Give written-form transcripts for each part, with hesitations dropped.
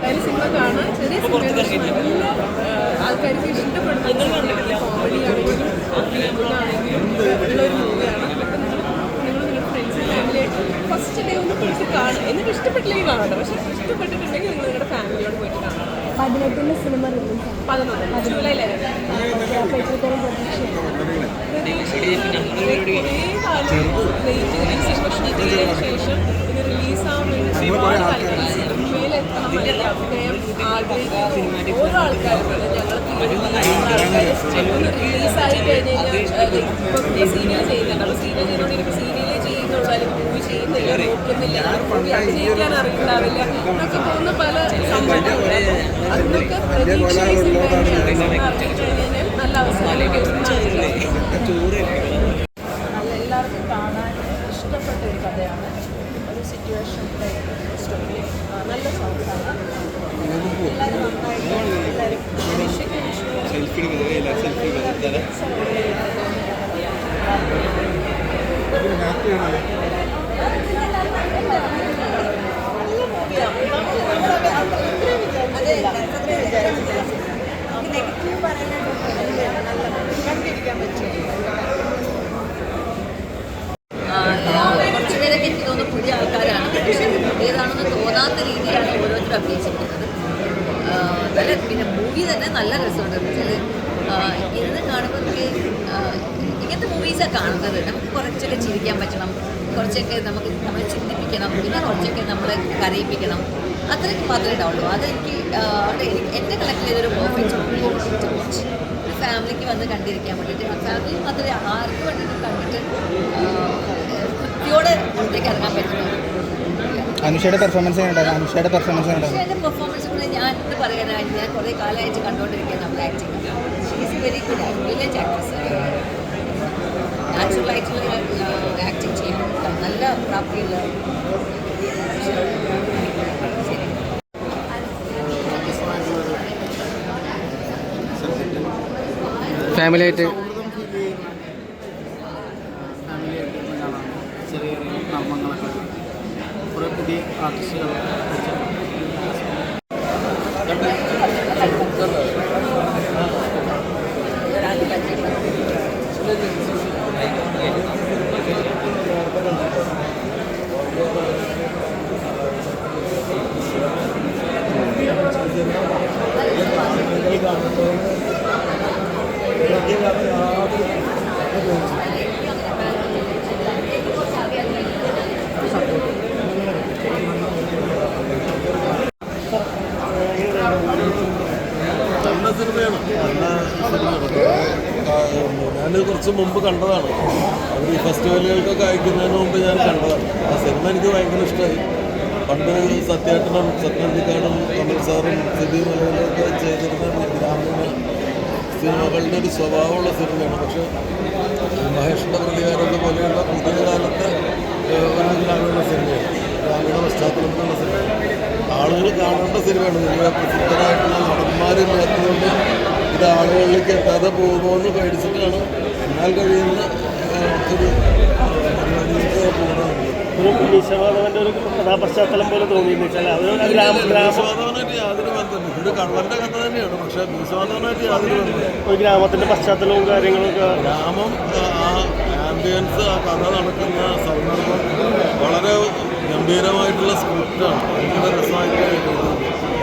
Cinema കാണാൻ ചെറിയ cinema ആൾക്കാർക്ക് ഇഷ്ടപ്പെടുന്ന കോമഡി ആണെങ്കിലും ആണെങ്കിലും ഉള്ളൊരു മൂവിയാണ്. നിങ്ങൾ നിങ്ങളുടെ ഫ്രണ്ട്സ് ഫാമിലിയായിട്ട് ഫസ്റ്റ് ഡേ ഒന്ന് പോയിട്ട് കാണാം. എന്നിട്ട് ഇഷ്ടപ്പെട്ടില്ലെങ്കിൽ കാണണ്ട, പക്ഷെ ഇഷ്ടപ്പെട്ടിട്ടുണ്ടെങ്കിൽ നിങ്ങൾ നിങ്ങളുടെ ഫാമിലിയോട് പോയിട്ട് കാണാം. 18 സിനിമ റിലീസ് 11 ജൂലൈ 11 ശേഷം ഇത് റിലീസാവാൻ വേണ്ടി ഒരുപാട് ആൾക്കാർ സിനിമയിലെത്താൻ വേണ്ടി അഭിനയം ആഗ്രഹിക്കുന്ന ഓരോ ആൾക്കാരും ഞങ്ങൾ റിലീസായി കഴിഞ്ഞ് കഴിഞ്ഞാൽ ഇപ്പോൾ സീരിയൽ ചെയ്യുന്നുണ്ട്. അപ്പോൾ സീരിയൽ ചെയ്തുകൊണ്ടിരിക്കും, സീരിയൽ ചെയ്യുന്നുള്ളൂ അല്ലെങ്കിൽ മൂവി ചെയ്യുന്നില്ല, നോക്കുന്നില്ല, മൂവി അഭിനയിക്കാൻ അറിയുണ്ടാവില്ല എന്നൊക്കെ തോന്നുന്ന പല സംഭവങ്ങളുണ്ട്. അതിനൊക്കെ പ്രതീക്ഷയായി സിനിമ അറിയിക്കഴിഞ്ഞാൽ നല്ല അവസരത്തിലേക്ക് എല്ലാവർക്കും കാണാൻ ഇഷ്ടപ്പെട്ട ഒരു കഥയാണ്. ഒരു സിറ്റുവേഷൻ സ്റ്റോറി, നല്ല സോങ്സാണ്. എല്ലാവരും നന്നായിട്ട് എല്ലാവരും നെഗറ്റീവ് പറയാനായിട്ട് കണ്ടിരിക്കാൻ പറ്റും. കുറച്ചുപേരൊക്കെ എനിക്ക് തോന്നുന്നു പുതിയ ആൾക്കാരാണ്, പക്ഷേ പുതിയതാണെന്ന് തോന്നാത്ത രീതിയിലാണ് ഓരോരുത്തരും അഭിനയിച്ചിരിക്കുന്നത്. നല്ല പിന്നെ മൂവി തന്നെ നല്ല രസമുണ്ട്. വെച്ചാൽ ഇരുന്ന് കാണുമ്പോൾ നമുക്ക് ഇങ്ങനത്തെ മൂവീസാണ് കാണുന്നത്. നമുക്ക് കുറച്ചൊക്കെ ചിരിക്കാൻ പറ്റണം, കുറച്ചൊക്കെ നമ്മളെ ചിന്തിപ്പിക്കണം, പിന്നെ കുറച്ചൊക്കെ നമ്മളെ കരയിപ്പിക്കണം. അത്രയ്ക്ക് മാത്രമേ ഉണ്ടാവുള്ളൂ. അതെനിക്ക് എൻ്റെ കളക്ട് ചെയ്തൊരു പെർഫെക്റ്റ് മൂവി. ഒരു ഫാമിലിക്ക് വന്ന് കണ്ടിരിക്കാൻ വേണ്ടിയിട്ട്, ഫാമിലി മാത്രമേ ആർക്ക് വേണ്ടിയിട്ടും കണ്ടിട്ട് കുട്ടിയോടെ പുറത്തേക്ക് ഇറങ്ങാൻ പറ്റുന്നു. അനുഷയുടെ പെർഫോമൻസ് അനുഷയുടെ പെർഫോമൻസ് കൂടെ ഞാൻ എന്ത് പറയാനായി, ഞാൻ കുറേ കാലമായിട്ട് കണ്ടുകൊണ്ടിരിക്കുക നമ്മൾ acting. She is very good village actress. നാച്ചുറലായിട്ടുള്ള ആക്ടിങ് ചെയ്യണം, നല്ല പ്രാപ്തിയുള്ള. ഫാമിലിയായിട്ട് ചെറിയ ചെറിയ കർമ്മങ്ങളൊക്കെ കുറേ പുതിയ ആർട്ടിസ്റ്റുകൾ നല്ല സിനിമയാണ്. ഞാൻ കുറച്ച് മുമ്പ് കണ്ടതാണ്. അവർ ഈ ഫെസ്റ്റിവലുകൾക്കൊക്കെ അയക്കുന്നതിന് മുമ്പ് ഞാൻ കണ്ടതാണ്. ആ സിനിമ എനിക്ക് ഭയങ്കര ഇഷ്ടമായി. പണ്ട് സത്യേട്ടനും സത്യനന്ദിക്കാടും കമൽ സാറും സിബി മലയാളമൊക്കെ ചെയ്തിരുന്ന ഗ്രാമീണ സിനിമകളുടെ ഒരു സ്വഭാവമുള്ള സിനിമയാണ്. പക്ഷേ മഹേഷിൻ്റെ പ്രതികാരത്തെ പോലെയുള്ള പുതിയ കാലത്തെ ഒരു ഗ്രാമീണ സിനിമയാണ്, ഗ്രാമീണ പശ്ചാത്തലത്തിലുള്ള സിനിമയാണ്. ആളുകൾ കാണേണ്ട സിനിമയാണ്. വലിയ പ്രസിദ്ധരായിട്ടുള്ള നടന്മാരില്ലാത്തതുകൊണ്ട് ഇത് ആളുകളിലേക്ക് എത്താതെ പോകുമോ എന്ന് പേടിച്ചിട്ടാണ് എന്നാൽ കഴിയുന്ന ഒരു പരിപാടിയിലേക്ക് പോകുന്നത്. ഒരു വിശ്വനാഥവൻ്റെ ഒരു കഥാപശ്ചാത്തലം പോലെ തോന്നിയെന്ന് വെച്ചാൽ വിശ്വനാഥവനായിട്ട് യാതൊരു ബന്ധമില്ല. ഇതൊരു കള്ളൻ്റെ കഥ തന്നെയാണ്, പക്ഷേ വിശ്വനാഥവനായിട്ട് യാതൊരു ബന്ധമില്ല. ഒരു ഗ്രാമത്തിൻ്റെ പശ്ചാത്തലവും കാര്യങ്ങളൊക്കെ, ഗ്രാമം, ആ ആംബിയൻസ്, ആ കഥ നടക്കുന്ന സന്ദർഭം വളരെ ഗംഭീരമായിട്ടുള്ള സ്ക്രിപ്റ്റാണ്. ഭയങ്കര രസമായിട്ട് എഴുതുന്നത്.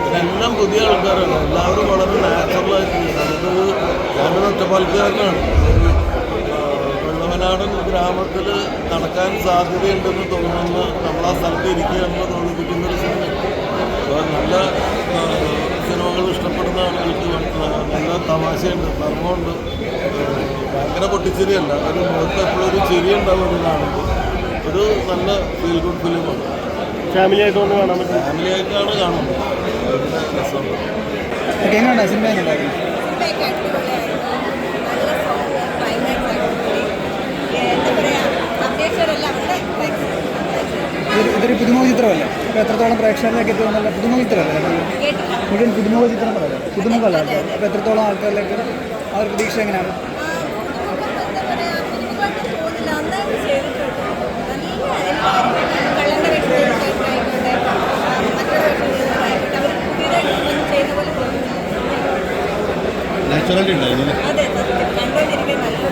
ഇതെല്ലാം പുതിയ ആൾക്കാരാണ്. എല്ലാവരും വളരെ നാച്ചുറലായിട്ട്. അതൊരു ഞാനൊരു ഒറ്റപ്പാലത്തുകാരനാണ്. വെള്ളവനാടൻ ഗ്രാമത്തിൽ നടക്കാൻ സാധ്യതയുണ്ടെന്ന് തോന്നുന്ന നമ്മളാ സ്ഥലത്ത് ഇരിക്കുകയാണെന്ന് തോന്നിപ്പിക്കുന്നൊരു സിനിമ. അപ്പോൾ നല്ല സിനിമകൾ ഇഷ്ടപ്പെടുന്ന ആളുകൾക്ക് നല്ല തമാശയുണ്ട്, നർമ്മമുണ്ട്. ഭയങ്കര പൊട്ടിച്ചിരിയല്ല, ഒരു മുഖത്ത് എപ്പോഴും ഒരു ചിരി ഉണ്ടാവും അത് കാണുമ്പോൾ. ഒരു നല്ല ഫീൽ ഗുഡ് ഫിലിമാണ്. ഫാമിലിയായിട്ട് വന്ന് കാണാൻ പറ്റും. ഫാമിലിയായിട്ടാണ് കാണുന്നത്. രസമുണ്ട്. സിനിമ എങ്ങനെയുണ്ടായിരുന്നു? ഇതൊരു പുതുമുഖ ചിത്രമല്ലേ? ഇപ്പോൾ എത്രത്തോളം പ്രേക്ഷകരിലേക്ക് എത്തുമെന്നല്ല, പുതുമുഖ ചിത്രമല്ലേ? മുഴുവൻ പുതുമുഖ ചിത്രം പറയല്ലേ, പുതുമുഖമല്ല. അപ്പോൾ എത്രത്തോളം ആൾക്കാരിലേക്ക് ആ ഒരു പ്രതീക്ഷ എങ്ങനെയാണ്? കള്ളൻ്റെ നാച്ചുറാലിറ്റി ഉണ്ടായിരുന്നു അതെ സത്യം കണ്ടുകൊണ്ടിരിക്കാൻ നല്ലൊരു